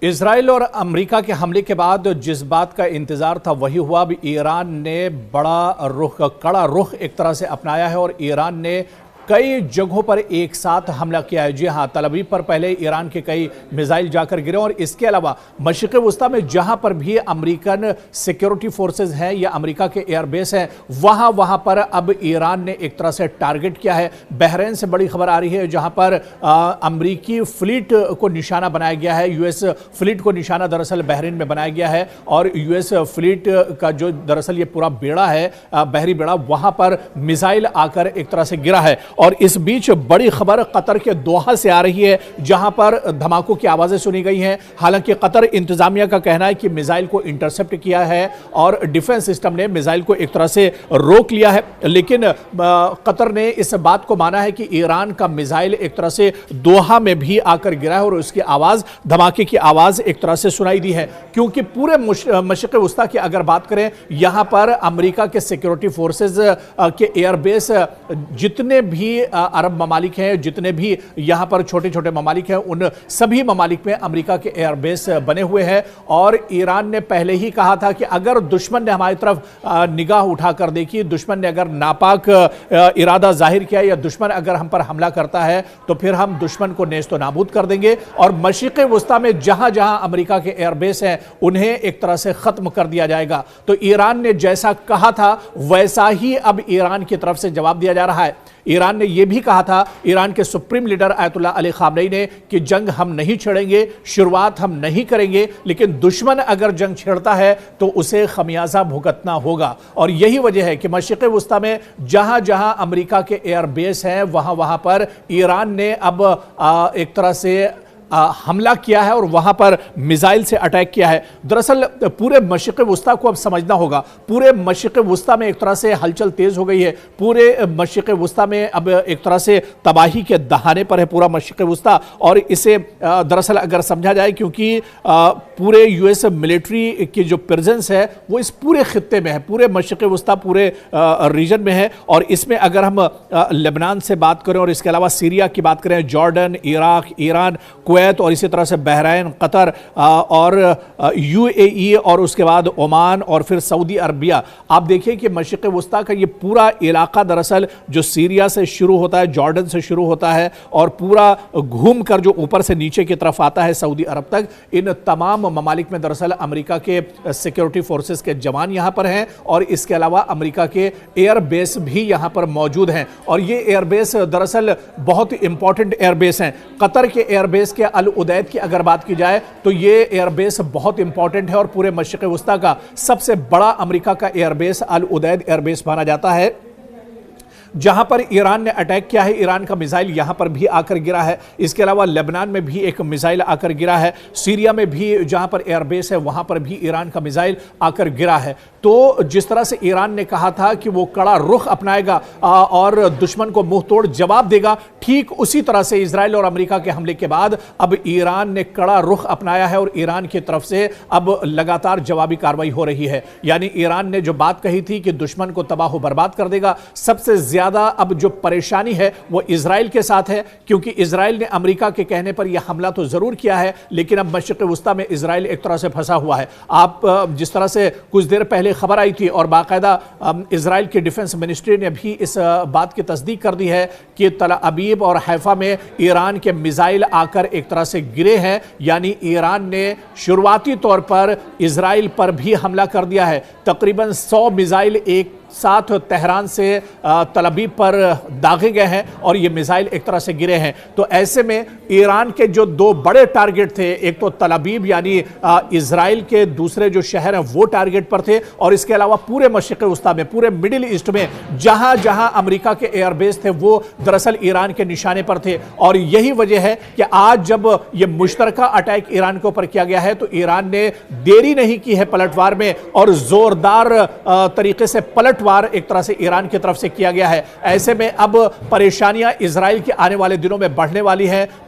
اسرائیل اور امریکہ کے حملے کے بعد جس بات کا انتظار تھا وہی ہوا۔ اب ایران نے کڑا رخ ایک طرح سے اپنایا ہے اور ایران نے کئی جگہوں پر ایک ساتھ حملہ کیا ہے۔ جی ہاں، تل ابیب پر پہلے ایران کے کئی میزائل جا کر گرے اور اس کے علاوہ مشرق وسطیٰ میں جہاں پر بھی امریکن سیکیورٹی فورسز ہیں یا امریکہ کے ایئر بیس ہیں وہاں پر اب ایران نے ایک طرح سے ٹارگٹ کیا ہے۔ بحرین سے بڑی خبر آ رہی ہے جہاں پر امریکی فلیٹ کو نشانہ بنایا گیا ہے۔ یو ایس فلیٹ کو نشانہ دراصل بحرین میں بنایا گیا ہے اور یو ایس فلیٹ کا جو دراصل یہ پورا بیڑا ہے، بحری بیڑا، وہاں پر میزائل آ کر ایک طرح سے گرا ہے۔ اور اس بیچ بڑی خبر قطر کے دوحہ سے آ رہی ہے جہاں پر دھماکوں کی آوازیں سنی گئی ہیں۔ حالانکہ قطر انتظامیہ کا کہنا ہے کہ میزائل کو انٹرسپٹ کیا ہے اور ڈیفنس سسٹم نے میزائل کو ایک طرح سے روک لیا ہے، لیکن قطر نے اس بات کو مانا ہے کہ ایران کا میزائل ایک طرح سے دوحہ میں بھی آ کر گرا ہے اور اس کی آواز، دھماکے کی آواز ایک طرح سے سنائی دی ہے، کیونکہ پورے مشرق وسطیٰ کی اگر بات کریں یہاں پر امریکہ کے سیکیورٹی فورسز کے ایئر بیس جتنے بھی عرب ممالک ہیں، جتنے بھی یہاں پر چھوٹے چھوٹے ممالک ہیں، ان سبھی ممالک میں امریکہ کے ایئر بیس بنے ہوئے ہیں۔ اور ایران نے پہلے ہی کہا تھا کہ اگر دشمن نے ہماری طرف نگاہ اٹھا کر دیکھی، دشمن نے اگر ناپاک ارادہ ظاہر کیا یا دشمن اگر ہم پر حملہ کرتا ہے تو پھر ہم دشمن کو نیست و نابود کر دیں گے اور مشرق وسطیٰ میں جہاں جہاں امریکہ کے ایئر بیس ہیں انہیں ایک طرح سے ختم کر دیا جائے گا۔ تو ایران نے جیسا کہا تھا ویسا ہی اب ایران کی طرف سے جواب دیا جا رہا ہے۔ ایران نے یہ بھی کہا تھا، ایران کے سپریم لیڈر آیت اللہ علی خامنئی نے، کہ جنگ ہم نہیں چھیڑیں گے، شروعات ہم نہیں کریں گے، لیکن دشمن اگر جنگ چھیڑتا ہے تو اسے خمیازہ بھگتنا ہوگا۔ اور یہی وجہ ہے کہ مشرق وسطیٰ میں جہاں جہاں امریکہ کے ایئر بیس ہیں وہاں پر ایران نے اب ایک طرح سے حملہ کیا ہے اور وہاں پر میزائل سے اٹیک کیا ہے۔ دراصل پورے مشرق وسطیٰ کو اب سمجھنا ہوگا، پورے مشرق وسطیٰ میں ایک طرح سے ہلچل تیز ہو گئی ہے، پورے مشرق وسطیٰ میں اب ایک طرح سے تباہی کے دہانے پر ہے پورا مشرق وسطیٰ۔ اور اسے دراصل اگر سمجھا جائے کیونکہ پورے یو ایس ملٹری کی جو پریزنس ہے وہ اس پورے خطے میں ہے، پورے مشرق وسطیٰ پورے ریجن میں ہے۔ اور اس میں اگر ہم لبنان سے بات کریں اور اس کے علاوہ سیریا کی بات کریں، جارڈن، عراق، ایران، کویت اور اسی طرح سے بحرین، قطر اور یو اے ای اور اس کے بعد عمان اور پھر سعودی عربیہ، آپ دیکھیں کہ مشرق وسطیٰ کا یہ پورا علاقہ دراصل جو سیریا سے شروع ہوتا ہے، جارڈن سے شروع ہوتا ہے اور پورا گھوم کر جو اوپر سے نیچے کی طرف آتا ہے سعودی عرب تک، ان تمام ممالک میں دراصل امریکہ کے سیکیورٹی فورسز کے جوان یہاں پر ہیں اور اس کے علاوہ امریکہ کے ایئر بیس بھی یہاں پر موجود ہیں۔ اور یہ ایئر بیس دراصل بہت امپورٹنٹ ایئر بیس ہیں۔ قطر کے ایئر بیس کے العدید کی اگر بات کی جائے تو یہ ایئر بیس بہت امپورٹنٹ ہے اور پورے مشرق وسطیٰ کا سب سے بڑا امریکہ کا ایئر بیس العدید ایئر بیس مانا جاتا ہے، جہاں پر ایران نے اٹیک کیا ہے۔ ایران کا میزائل یہاں پر بھی آ کر گرا ہے، اس کے علاوہ لبنان میں بھی ایک میزائل آ کر گرا ہے، سیریا میں بھی جہاں پر ایئر بیس ہے وہاں پر بھی ایران کا میزائل آ کر گرا ہے۔ تو جس طرح سے ایران نے کہا تھا کہ وہ کڑا رخ اپنائے گا اور دشمن کو منہ توڑ جواب دے گا، ٹھیک اسی طرح سے اسرائیل اور امریکہ کے حملے کے بعد اب ایران نے کڑا رخ اپنایا ہے اور ایران کی طرف سے اب لگاتار جوابی کارروائی ہو رہی ہے۔ یعنی ایران نے جو بات کہی تھی کہ دشمن کو تباہ و برباد کر دے گا، سب سے زیادہ اب جو پریشانی ہے وہ اسرائیل کے ساتھ ہے، کیونکہ اسرائیل نے امریکہ کے کہنے پر یہ حملہ تو ضرور کیا ہے لیکن اب مشرق وسطیٰ میں اسرائیل ایک طرح سے پھنسا ہوا ہے۔ آپ جس طرح سے کچھ دیر پہلے خبر آئی تھی اور باقاعدہ اسرائیل کی ڈیفنس منسٹری نے بھی اس بات کی تصدیق کر دی ہے کہ تل ابیب اور حیفا میں ایران کے میزائل آ کر ایک طرح سے گرے ہیں، یعنی ایران نے شروعاتی طور پر اسرائیل پر بھی حملہ کر دیا ہے۔ تقریباً 100 میزائل ایک ساتھ تہران سے تل ابیب پر داغے گئے ہیں اور یہ میزائل ایک طرح سے گرے ہیں۔ تو ایسے میں ایران کے جو دو بڑے ٹارگٹ تھے، ایک تو تل ابیب یعنی اسرائیل کے دوسرے جو شہر ہیں وہ ٹارگٹ پر تھے اور اس کے علاوہ پورے مشرق وسطیٰ میں، پورے مڈل ایسٹ میں جہاں جہاں امریکہ کے ایئر بیس تھے وہ دراصل ایران کے نشانے پر تھے۔ اور یہی وجہ ہے کہ آج جب یہ مشترکہ اٹیک ایران کے اوپر کیا گیا ہے تو ایران نے دیری نہیں کی ہے پلٹوار میں اور زوردار طریقے سے پلٹ ایک طرح سے ایران کی طرف سے کیا گیا ہے۔ ایسے میں اب پریشانیاں اسرائیل کے آنے والے دنوں میں بڑھنے والی ہیں۔